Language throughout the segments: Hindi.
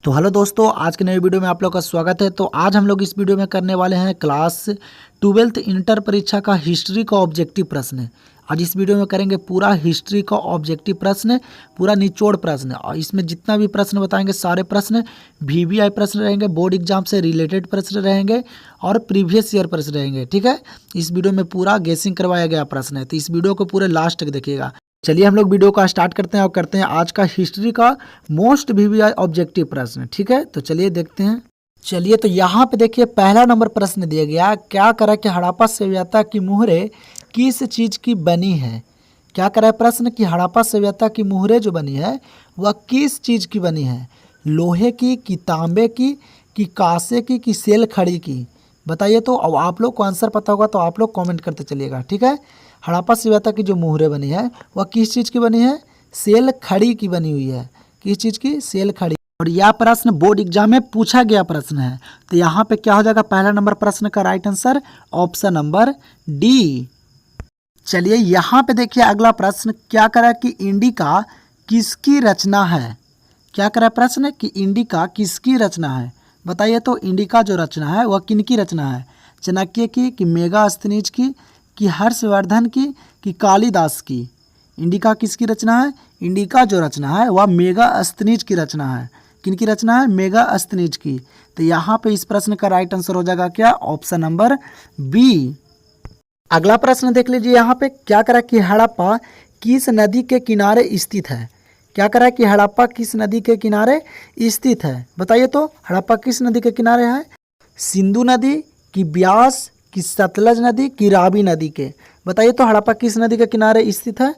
तो हेलो दोस्तों, आज के नए वीडियो में आप लोग का स्वागत है। तो आज हम लोग इस वीडियो में करने वाले हैं क्लास 12th इंटर परीक्षा का हिस्ट्री का ऑब्जेक्टिव प्रश्न। आज इस वीडियो में करेंगे पूरा हिस्ट्री का ऑब्जेक्टिव प्रश्न, पूरा निचोड़ प्रश्न। और इसमें जितना भी प्रश्न बताएंगे सारे प्रश्न वीवीआई प्रश्न रहेंगे, बोर्ड एग्जाम से रिलेटेड प्रश्न रहेंगे और प्रीवियस ईयर प्रश्न रहेंगे। ठीक है, इस वीडियो में पूरा गेसिंग करवाया गया प्रश्न है, तो इस वीडियो को पूरे लास्ट तक देखिएगा। चलिए हम लोग वीडियो का स्टार्ट करते हैं और करते हैं आज का हिस्ट्री का मोस्ट वीवीआई ऑब्जेक्टिव प्रश्न। ठीक है, तो चलिए देखते हैं। चलिए तो यहाँ पे देखिए, पहला नंबर प्रश्न दिया गया, क्या करा कि हड़प्पा सभ्यता की मुहरें किस चीज़ की बनी है। क्या करा है प्रश्न कि हड़प्पा सभ्यता की मुहरें जो बनी है वह किस चीज़ की बनी है, लोहे की कि तांबे की कि कांसे की कि सेल खड़ी की। बताइए। तो अब आप लोग को आंसर पता होगा तो आप लोग कमेंट करते चलिएगा। ठीक है, हड़प्पा सभ्यता की जो मुहरें बनी है वह किस चीज़ की बनी है, सेल खड़ी की बनी हुई है। किस चीज़ की, सेल खड़ी। और यह प्रश्न बोर्ड एग्जाम में पूछा गया प्रश्न है। तो यहाँ पे क्या हो जाएगा, पहला नंबर प्रश्न का right answer option number D. चलिए यहाँ पे देखिए अगला प्रश्न, क्या करा कि इंडिका किसकी रचना है। क्या करा प्रश्न कि इंडिका किसकी रचना है। बताइए। तो इंडिका जो रचना है वह किनकी रचना है, चाणक्य की कि मेगास्थनीज की कि हर्षवर्धन की कि कालिदास की। इंडिका किसकी रचना है, इंडिका जो रचना है वह मेगास्थनीज की रचना है। किनकी रचना है, मेगास्थनीज की। तो यहाँ पे इस प्रश्न का राइट आंसर हो जाएगा क्या, ऑप्शन नंबर बी। अगला प्रश्न देख लीजिए। यहाँ पे क्या करा कि हड़प्पा किस नदी के किनारे स्थित है। क्या करा कि हड़प्पा किस नदी के किनारे स्थित है। बताइए। तो हड़प्पा किस नदी के किनारे है, सिंधु नदी कि ब्यास कि सतलज नदी कि रावी नदी के। बताइए। तो हड़प्पा किस नदी के किनारे स्थित है,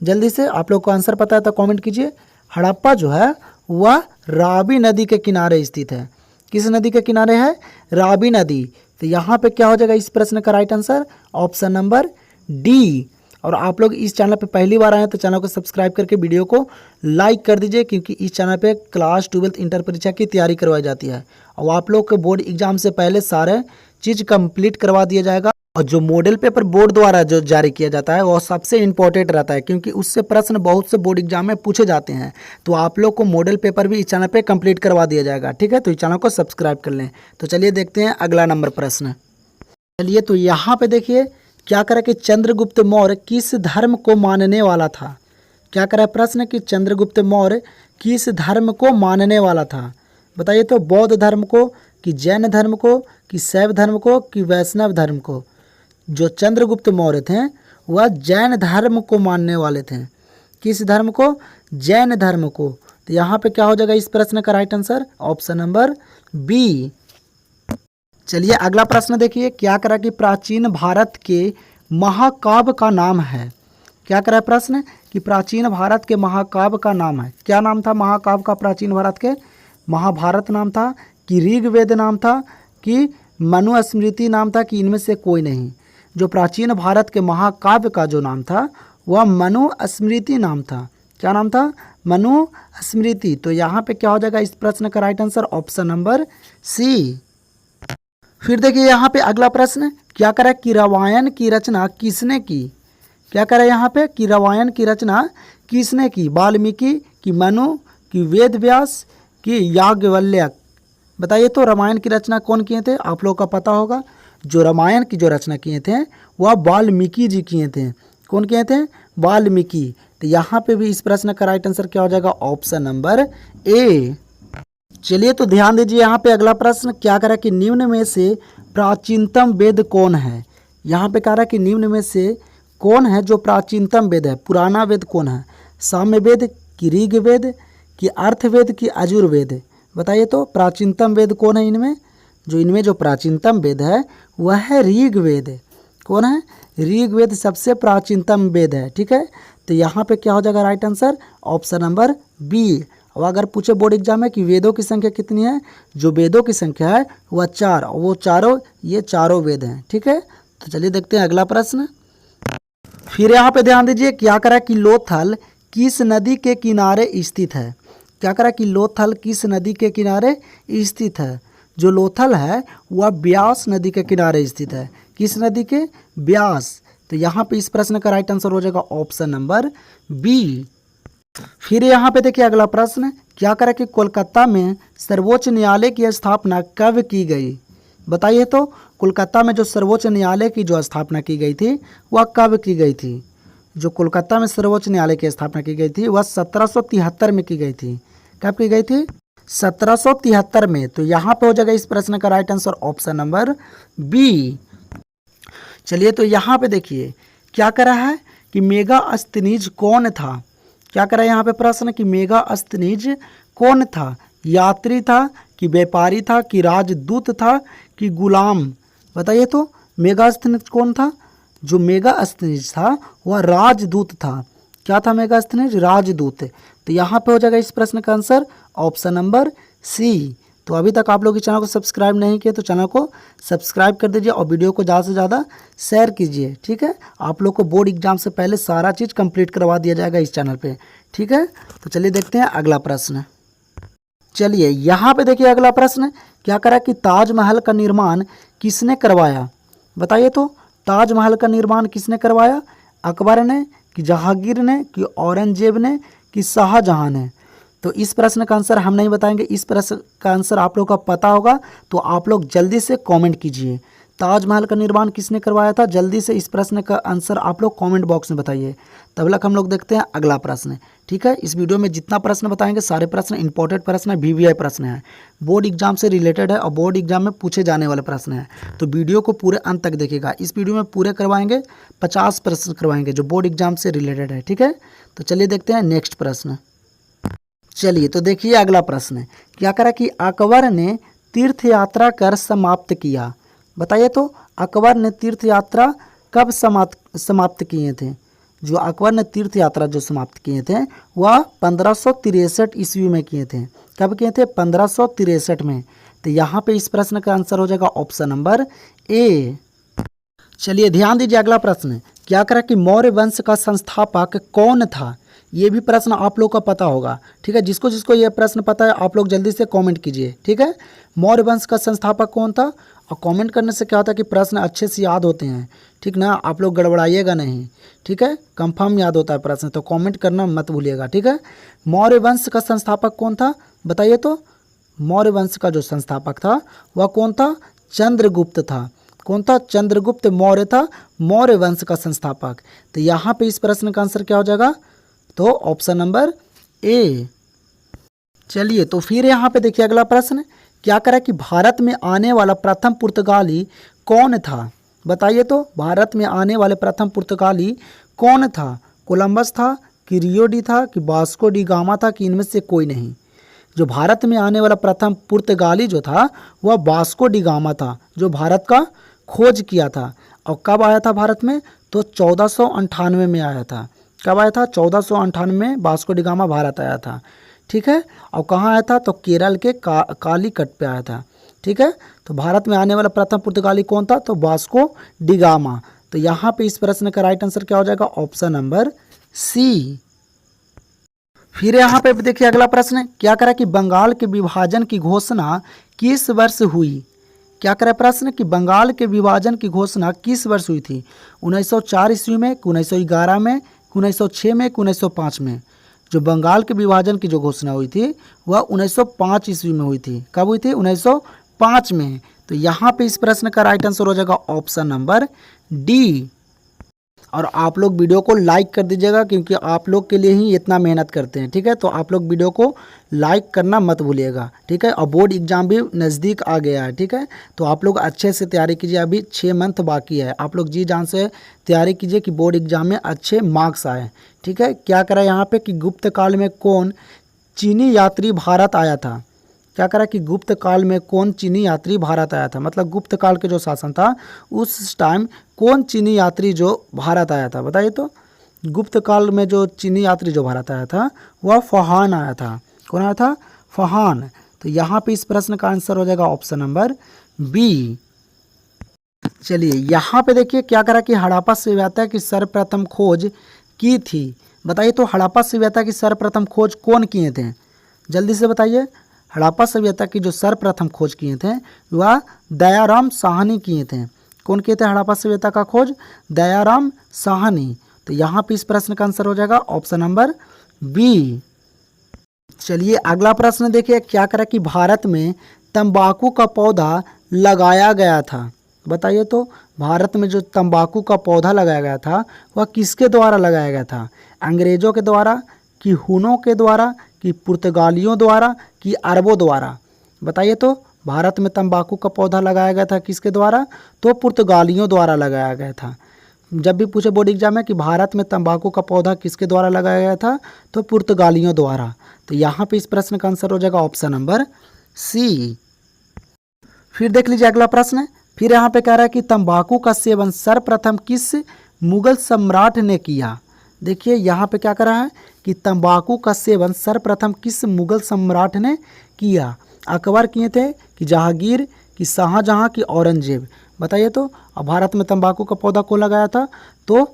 जल्दी से आप लोग को आंसर पता है तो कमेंट कीजिए। हड़प्पा जो है वह रावी नदी के किनारे स्थित है। किस नदी के किनारे है, रावी नदी। तो यहाँ पे क्या हो जाएगा इस प्रश्न का right answer, option number D. और आप लोग इस चैनल पे पहली बार आए हैं तो चैनल को सब्सक्राइब करके वीडियो को लाइक कर दीजिए, क्योंकि इस चैनल पे क्लास 12th इंटर परीक्षा की तैयारी करवाई जाती है और आप लोग के बोर्ड एग्जाम से पहले सारे चीज़ कंप्लीट करवा दिया जाएगा। और जो मॉडल पेपर बोर्ड द्वारा जो जारी किया जाता है वो सबसे इम्पोर्टेंट रहता है, क्योंकि उससे प्रश्न बहुत से बोर्ड एग्जाम में पूछे जाते हैं। तो आप लोग को मॉडल पेपर भी इस चैनल पे कंप्लीट करवा दिया जाएगा। ठीक है, तो इस चैनल को सब्सक्राइब कर लें। तो चलिए देखते हैं अगला नंबर प्रश्न। चलिए तो यहाँ पे देखिए, क्या करा कि चंद्रगुप्त मौर्य किस धर्म को मानने वाला था। क्या करा प्रश्न कि चंद्रगुप्त मौर्य किस धर्म को मानने वाला था। बताइए। तो बौद्ध धर्म को कि जैन धर्म को कि शैव धर्म को कि वैष्णव धर्म को। जो चंद्रगुप्त मौर्य थे वह जैन धर्म को मानने वाले थे। किस धर्म को, जैन धर्म को। तो यहाँ पे क्या हो जाएगा इस प्रश्न का right answer, option number B. चलिए अगला प्रश्न देखिए, क्या करा कि प्राचीन भारत के महाकाव्य का नाम है। क्या करा प्रश्न कि प्राचीन भारत के महाकाव्य का नाम है। क्या नाम था महाकाव्य का प्राचीन भारत के, महाभारत नाम था कि ऋग्वेद नाम था कि मनुस्मृति नाम था कि इनमें से कोई नहीं। जो प्राचीन भारत के महाकाव्य का जो नाम था वह मनुस्मृति नाम था। क्या नाम था, मनुस्मृति। तो यहाँ पे क्या हो जाएगा इस प्रश्न का right answer, option number C. फिर देखिए यहाँ पे अगला प्रश्न, क्या करा कि रामायण की रचना किसने की। क्या करा यहाँ पे कि रामायण की रचना किसने की, वाल्मीकि कि मनु कि वेद व्यास कि याज्ञवल्क्य। बताइए। तो रामायण की रचना कौन किए थे, आप लोग का पता होगा। जो रामायण की जो रचना किए थे वह वाल्मीकि जी किए थे। कौन किए थे, वाल्मीकि। तो यहाँ पे भी इस प्रश्न का राइट आंसर क्या हो जाएगा, ऑप्शन नंबर ए। चलिए तो ध्यान दीजिए यहाँ पे अगला प्रश्न, क्या करा कि निम्न में से प्राचीनतम वेद कौन है। यहाँ पे कह रहा है कि निम्न में से कौन है जो प्राचीनतम वेद है, पुराना वेद कौन है, साम्यवेद कि ऋग्वेद कि अर्थवेद कि यजुर्वेद। बताइए। तो प्राचीनतम वेद कौन है इनमें, इनमें जो प्राचीनतम वेद है वह है ऋग्वेद। कौन है, ऋग्वेद सबसे प्राचीनतम वेद है। ठीक है, तो यहाँ पे क्या हो जाएगा right answer, option number B. और अगर पूछे बोर्ड एग्जाम में कि वेदों की संख्या कितनी है, जो वेदों की संख्या है वह 4, और वो ये चारों वेद हैं। ठीक है, तो चलिए देखते हैं अगला प्रश्न। फिर यहाँ पे ध्यान दीजिए, क्या करा कि लोथल किस नदी के किनारे स्थित है। क्या करा कि लोथल किस नदी के किनारे स्थित है। जो लोथल है वह ब्यास नदी के किनारे स्थित है। किस नदी के, ब्यास। तो यहाँ पे इस प्रश्न का राइट आंसर हो जाएगा ऑप्शन नंबर बी। फिर यहाँ पे देखिए अगला प्रश्न, क्या करें कि कोलकाता में सर्वोच्च न्यायालय की स्थापना कब की गई? बताइए तो कोलकाता में जो सर्वोच्च न्यायालय की जो स्थापना की गई थी वह कब की गई थी? जो कोलकाता में सर्वोच्च न्यायालय की स्थापना की गई थी वह 1773 में की गई थी। कब की गई थी? 1773 में। तो यहाँ पे हो जाएगा इस प्रश्न का right answer option number B. चलिए तो यहाँ पे देखिए क्या करा है कि मेगास्थनीज कौन था? क्या करा है यहाँ पे प्रश्न कि मेगास्थनीज कौन था? यात्री था कि व्यापारी था कि राजदूत था कि गुलाम? बताइए तो मेगास्थनीज कौन था? जो मेगास्थनीज था वह राजदूत था। क्या था मेगास्थनीज? राजदूत। तो यहाँ पे हो जाएगा इस प्रश्न का आंसर ऑप्शन नंबर सी। तो अभी तक आप लोग इस चैनल को सब्सक्राइब नहीं किए तो चैनल को सब्सक्राइब कर दीजिए और वीडियो को ज़्यादा से ज़्यादा शेयर कीजिए। ठीक है, आप लोग को बोर्ड एग्जाम से पहले सारा चीज़ कंप्लीट करवा दिया जाएगा इस चैनल पे। ठीक है, तो चलिए देखते हैं अगला प्रश्न। चलिए यहाँ पे देखिए अगला प्रश्न, क्या करा कि ताजमहल का निर्माण किसने करवाया? बताइए तो ताजमहल का निर्माण किसने करवाया? अकबर ने कि जहांगीर ने कि औरंगजेब ने कि शाहजहां ने? तो इस प्रश्न का आंसर हम नहीं बताएंगे, इस प्रश्न का आंसर आप लोग का पता होगा तो आप लोग जल्दी से कमेंट कीजिए। ताजमहल का निर्माण किसने करवाया था? जल्दी से इस प्रश्न का आंसर आप लोग कमेंट बॉक्स में बताइए। तब तक हम लोग देखते हैं अगला प्रश्न। ठीक है, इस वीडियो में जितना प्रश्न बताएंगे सारे प्रश्न इंपॉर्टेंट प्रश्न है, VVI प्रश्न है, बोर्ड एग्जाम से रिलेटेड है और बोर्ड एग्जाम में पूछे जाने वाले प्रश्न है। तो वीडियो को पूरे अंत तक देखिएगा। इस वीडियो में पूरे करवाएंगे 50 प्रश्न करवाएंगे जो बोर्ड एग्जाम से रिलेटेड है। ठीक है, तो चलिए देखते हैं नेक्स्ट प्रश्न। चलिए तो देखिए अगला प्रश्न, क्या करा कि अकबर ने तीर्थ यात्रा कर समाप्त किया? बताइए तो अकबर ने तीर्थ यात्रा कब समाप्त किए थे? जो अकबर ने तीर्थ यात्रा जो समाप्त किए थे वह 1563 ईस्वी में किए थे। कब किए थे? 1563 में। तो यहाँ पे इस प्रश्न का आंसर हो जाएगा ऑप्शन नंबर ए। चलिए ध्यान दीजिए अगला प्रश्न, क्या करा कि मौर्य वंश का संस्थापक कौन था? ये भी प्रश्न आप लोग का पता होगा। ठीक है, जिसको जिसको ये प्रश्न पता है आप लोग जल्दी से कमेंट कीजिए। ठीक है, मौर्य वंश का संस्थापक कौन था? और कमेंट करने से क्या होता है कि प्रश्न अच्छे से याद होते हैं। ठीक ना, आप लोग गड़बड़ाइएगा नहीं। ठीक है, कंफर्म याद होता है प्रश्न, तो कमेंट करना मत भूलिएगा। ठीक है, मौर्य वंश का संस्थापक कौन था? बताइए तो मौर्य वंश का जो संस्थापक था वह कौन था? चंद्रगुप्त था। कौन था? चंद्रगुप्त मौर्य था मौर्य वंश का संस्थापक। तो यहाँ पे इस प्रश्न का आंसर क्या हो जाएगा? तो ऑप्शन नंबर ए। चलिए तो फिर यहाँ पे देखिए अगला प्रश्न, क्या करा कि भारत में आने वाला प्रथम पुर्तगाली कौन था? बताइए तो भारत में आने वाले प्रथम पुर्तगाली कौन था? कोलंबस था कि रियो डी था कि वास्को डी गामा था कि इनमें से कोई नहीं? जो भारत में आने वाला प्रथम पुर्तगाली जो था वह वास्को डी गामा था, जो भारत का खोज किया था। और कब आया था भारत में? तो 1498 में आया था। कब आया था? 1498 में वास्को डी गामा भारत आया था। ठीक है, और कहाँ आया था? तो केरल के कालीकट पे आया था। ठीक है, तो भारत में आने वाला प्रथम पुर्तगाली कौन था? तो वास्को डी गामा। तो यहाँ पे इस प्रश्न का राइट आंसर क्या हो जाएगा? Option number C. फिर यहाँ पे देखिए अगला प्रश्न, क्या करा कि बंगाल के विभाजन की घोषणा किस वर्ष हुई? क्या करा प्रश्न कि बंगाल के विभाजन की घोषणा किस वर्ष हुई थी? 1904 ईस्वी में, 1911 में, 1906 में, 1905 में? जो बंगाल के विभाजन की जो घोषणा हुई थी वह 1905 ईस्वी में हुई थी। कब हुई थी? 1905 में। तो यहाँ पे इस प्रश्न का राइट आंसर हो जाएगा ऑप्शन नंबर डी। और आप लोग वीडियो को लाइक कर दीजिएगा क्योंकि आप लोग के लिए ही इतना मेहनत करते हैं। ठीक है, तो आप लोग वीडियो को लाइक करना मत भूलिएगा। ठीक है, और बोर्ड एग्जाम भी नज़दीक आ गया है। ठीक है, तो आप लोग अच्छे से तैयारी कीजिए, अभी 6 मंथ बाकी है। आप लोग जी जान से तैयारी कीजिए कि बोर्ड एग्जाम में अच्छे मार्क्स आए। ठीक है, क्या करा यहाँ पे कि गुप्त काल में कौन चीनी यात्री भारत आया था? क्या करा कि गुप्त काल में कौन चीनी यात्री भारत आया था? मतलब गुप्त काल के जो शासन था उस टाइम कौन चीनी यात्री जो भारत आया था? बताइए तो गुप्त काल में जो चीनी यात्री जो भारत आया था वह फहान आया था। कौन आया था? फहान। तो यहाँ पे इस प्रश्न का आंसर हो जाएगा ऑप्शन नंबर बी। चलिए यहाँ पे देखिए क्या करा कि हड़प्पा सभ्यता की सर्वप्रथम खोज की थी? बताइए तो हड़प्पा सभ्यता की सर्वप्रथम खोज कौन किए थे? जल्दी से बताइए। हड़प्पा सभ्यता की जो सर्वप्रथम खोज किए थे वह दयाराम साहनी किए थे। कौन किए थे हड़प्पा सभ्यता का खोज? दयाराम साहनी। तो यहाँ पे इस प्रश्न का आंसर हो जाएगा ऑप्शन नंबर बी। चलिए अगला प्रश्न देखिए, क्या करा कि भारत में तंबाकू का पौधा लगाया गया था। बताइए तो भारत में जो तंबाकू का पौधा लगाया गया था वह किसके द्वारा लगाया गया था? अंग्रेजों के द्वारा, कि हुनों के द्वारा, कि पुर्तगालियों द्वारा, कि अरबों द्वारा? बताइए तो भारत में तंबाकू का पौधा लगाया गया था किसके द्वारा? तो पुर्तगालियों द्वारा लगाया गया था। जब भी पूछे बोर्ड एग्जाम में कि भारत में तंबाकू का पौधा किसके द्वारा लगाया गया था, तो पुर्तगालियों द्वारा। तो यहाँ पे इस प्रश्न का आंसर हो जाएगा ऑप्शन नंबर सी। फिर देख लीजिए अगला प्रश्न। फिर यहाँ पे कह रहा है कि तंबाकू का सेवन सर्वप्रथम किस मुगल सम्राट ने किया? देखिए यहाँ पे क्या कर रहा है कि तंबाकू का सेवन सर्वप्रथम किस मुगल सम्राट ने किया? अकबर किए थे, कि जहांगीर, कि शाहजहां, कि औरंगजेब? बताइए तो। और भारत में तंबाकू का पौधा कौन लगाया था? तो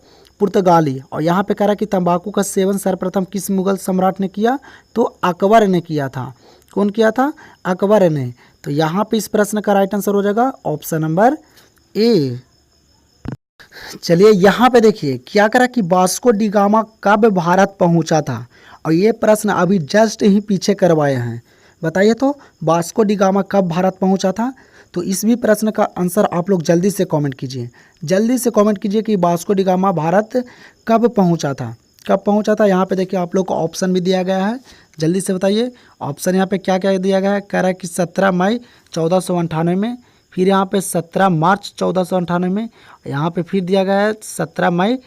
पुर्तगाली। और यहाँ पे कह रहा है कि तंबाकू का सेवन सर्वप्रथम किस मुगल सम्राट ने किया? तो अकबर ने किया था। कौन किया था? अकबर ने। तो यहाँ पे इस प्रश्न का राइट आंसर हो जाएगा ऑप्शन नंबर ए। चलिए यहाँ पे देखिए क्या करा कि वास्को डी गामा कब भारत पहुँचा था? और ये प्रश्न अभी जस्ट ही पीछे करवाए हैं। बताइए तो वास्को डी गामा कब भारत पहुँचा था? तो इस भी प्रश्न का आंसर आप लोग जल्दी से कमेंट कीजिए, जल्दी से कमेंट कीजिए कि वास्को डी गामा भारत कब पहुँचा था, कब पहुँचा था। यहाँ पे देखिए आप लोग को ऑप्शन भी दिया गया है, जल्दी से बताइए। ऑप्शन यहाँ पे क्या क्या दिया गया है? कह रहा है कि 17 मई 1498 में, फिर यहाँ पे 17 मार्च 1498 में, यहाँ पे फिर दिया गया है 17 मई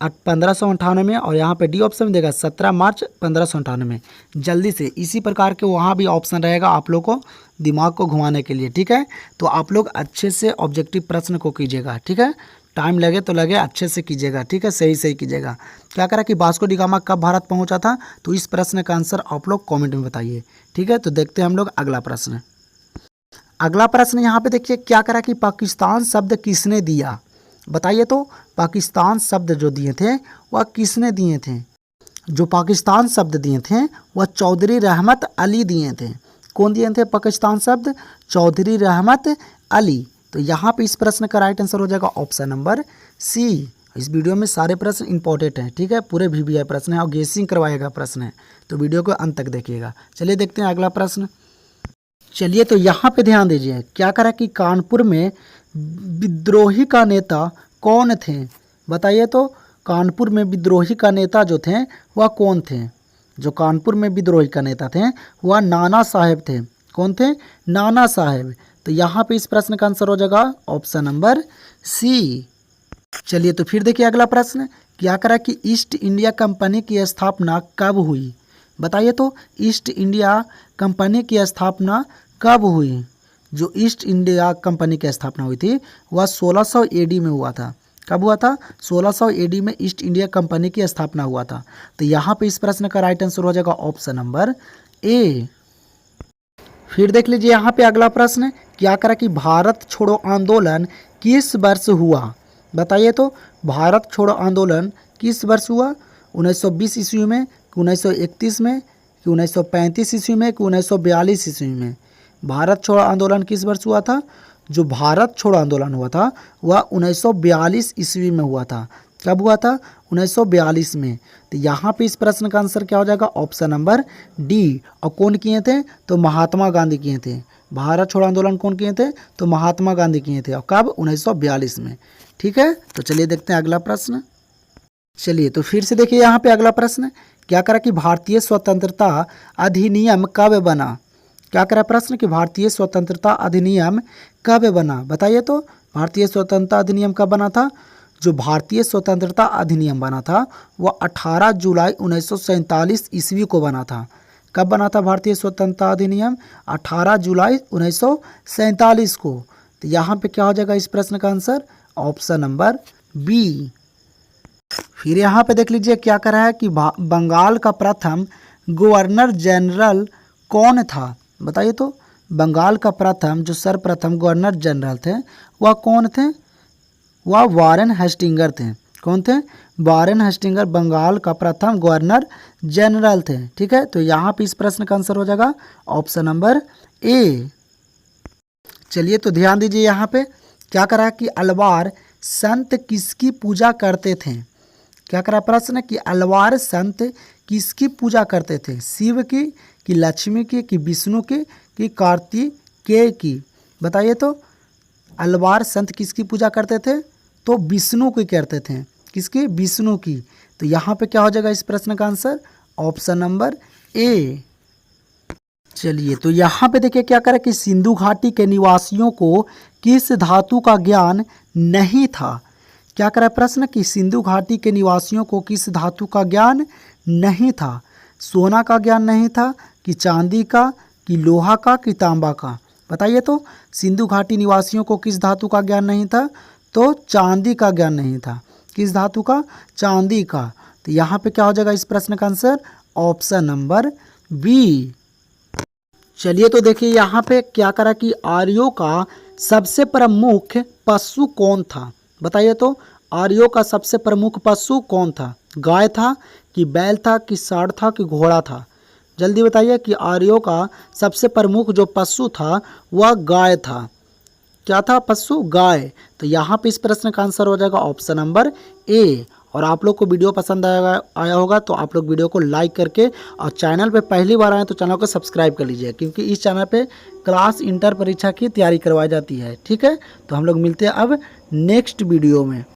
1598 में, और यहाँ पे डी ऑप्शन में देगा 17 मार्च 1598 में। जल्दी से इसी प्रकार के वहाँ भी ऑप्शन रहेगा आप लोग को दिमाग को घुमाने के लिए, ठीक है। तो आप लोग अच्छे से ऑब्जेक्टिव प्रश्न को कीजिएगा, ठीक है। टाइम लगे तो लगे, अच्छे से कीजिएगा, ठीक है, सही सही कीजिएगा। क्या करा कि वास्को डी गामा कब भारत पहुंचा था? तो इस प्रश्न का आंसर आप लोग कमेंट में बताइए, ठीक है। तो देखते हैं हम लोग अगला प्रश्न। अगला प्रश्न यहाँ पे देखिए क्या करा कि पाकिस्तान शब्द किसने दिया? बताइए तो पाकिस्तान शब्द जो दिए थे वह किसने दिए थे? जो पाकिस्तान शब्द दिए थे वह चौधरी रहमत अली दिए थे। कौन दिए थे पाकिस्तान शब्द? चौधरी रहमत अली। तो यहाँ पे इस प्रश्न का राइट आंसर हो जाएगा ऑप्शन नंबर सी। इस वीडियो में सारे प्रश्न इंपॉर्टेंट हैं, ठीक है, पूरे VVI प्रश्न है और गेसिंग करवाएगा प्रश्न है, तो वीडियो को अंत तक देखिएगा। चलिए देखते हैं अगला प्रश्न। चलिए तो यहाँ पे ध्यान दीजिए क्या करा कि कानपुर में विद्रोही का नेता कौन थे? बताइए तो कानपुर में विद्रोही का नेता जो थे वह कौन थे? जो कानपुर में विद्रोही का नेता थे वह नाना साहेब थे। कौन थे? नाना साहेब। तो यहाँ पे इस प्रश्न का आंसर हो जाएगा ऑप्शन नंबर सी। चलिए तो फिर देखिए अगला प्रश्न। क्या करा कि ईस्ट इंडिया कंपनी की स्थापना कब हुई? बताइए तो ईस्ट इंडिया कंपनी की स्थापना कब हुई? जो ईस्ट इंडिया कंपनी की स्थापना हुई थी वह 1600 AD में हुआ था। कब हुआ था? 1600 AD में ईस्ट इंडिया कंपनी की स्थापना हुआ था। तो यहाँ पे इस प्रश्न का राइट आंसर हो जाएगा ऑप्शन नंबर ए। फिर देख लीजिए यहाँ पे अगला प्रश्न। क्या करा कि भारत छोड़ो आंदोलन किस वर्ष हुआ? बताइए तो भारत छोड़ो आंदोलन किस वर्ष हुआ? 1920 ईस्वी में, कि 1931 में, कि 1935 ईस्वी में, कि 1942 ईस्वी में? भारत छोड़ो आंदोलन किस वर्ष हुआ था? जो भारत छोड़ो आंदोलन हुआ था वह 1942 ईस्वी में हुआ था। कब हुआ था? 1942 में। तो यहाँ पे इस प्रश्न का आंसर क्या हो जाएगा? Option number D. और कौन किए थे? तो महात्मा गांधी किए थे। भारत छोड़ो आंदोलन कौन किए थे? तो महात्मा गांधी किए थे। और कब? 1942 में, ठीक है। तो चलिए देखते हैं अगला प्रश्न। चलिए तो फिर से देखिए यहाँ पे अगला प्रश्न। क्या करा कि भारतीय स्वतंत्रता अधिनियम कब बना? क्या करा प्रश्न कि भारतीय स्वतंत्रता अधिनियम कब बना? बताइए तो भारतीय स्वतंत्रता अधिनियम कब बना था? जो भारतीय स्वतंत्रता अधिनियम बना था वह 18 जुलाई 1947 ईस्वी को बना था। कब बना था भारतीय स्वतंत्रता अधिनियम? 18 जुलाई 1947 को। तो यहाँ पे क्या हो जाएगा इस प्रश्न का आंसर? Option number B. फिर यहाँ पे देख लीजिए क्या कर रहा है कि बंगाल का प्रथम गवर्नर जनरल कौन था? बताइए तो बंगाल का प्रथम जो सर्वप्रथम गवर्नर जनरल थे वह कौन थे? वह वारेन हेस्टिंगर थे। कौन थे? वारेन हेस्टिंगर बंगाल का प्रथम गवर्नर जनरल थे, ठीक है। तो यहाँ पे इस प्रश्न का आंसर हो जाएगा ऑप्शन नंबर ए। चलिए तो ध्यान दीजिए यहाँ पे क्या करा कि अलवार संत किसकी पूजा करते थे? क्या करा प्रश्न कि अलवार संत किसकी पूजा करते थे, शिव की कि लक्ष्मी की कि विष्णु की कि कार्तिकेय की। बताइए तो अलवार संत किसकी पूजा करते थे, तो विष्णु की करते थे, किसकी, विष्णु की। तो यहाँ पे क्या हो जाएगा इस प्रश्न का आंसर, ऑप्शन नंबर ए। चलिए तो यहाँ पे देखिए क्या करें कि सिंधु घाटी के निवासियों को किस धातु का ज्ञान नहीं था। क्या करें प्रश्न कि सिंधु घाटी के निवासियों को किस धातु का ज्ञान नहीं था, सोना का ज्ञान नहीं था कि चांदी का कि लोहा का कि तांबा का। बताइए तो सिंधु घाटी निवासियों को किस धातु का ज्ञान नहीं था, तो चांदी का ज्ञान नहीं था। किस धातु का, चांदी का। तो यहाँ पे क्या हो जाएगा इस प्रश्न का आंसर, ऑप्शन नंबर बी। चलिए तो देखिए यहाँ पे क्या करा कि आर्यों का सबसे प्रमुख पशु कौन था। बताइए तो आर्यों का सबसे प्रमुख पशु कौन था, गाय था कि बैल था कि सांड था कि घोड़ा था। जल्दी बताइए कि आर्यों का सबसे प्रमुख जो पशु था वह गाय था। क्या था पशु, गाय। तो यहाँ पे इस प्रश्न का आंसर हो जाएगा ऑप्शन नंबर ए। और आप लोग को वीडियो पसंद आया होगा तो आप लोग वीडियो को लाइक करके और चैनल पे पहली बार आए तो चैनल को सब्सक्राइब कर लीजिए, क्योंकि इस चैनल पे क्लास इंटर परीक्षा की तैयारी करवाई जाती है। ठीक है, तो हम लोग मिलते हैं अब नेक्स्ट वीडियो में।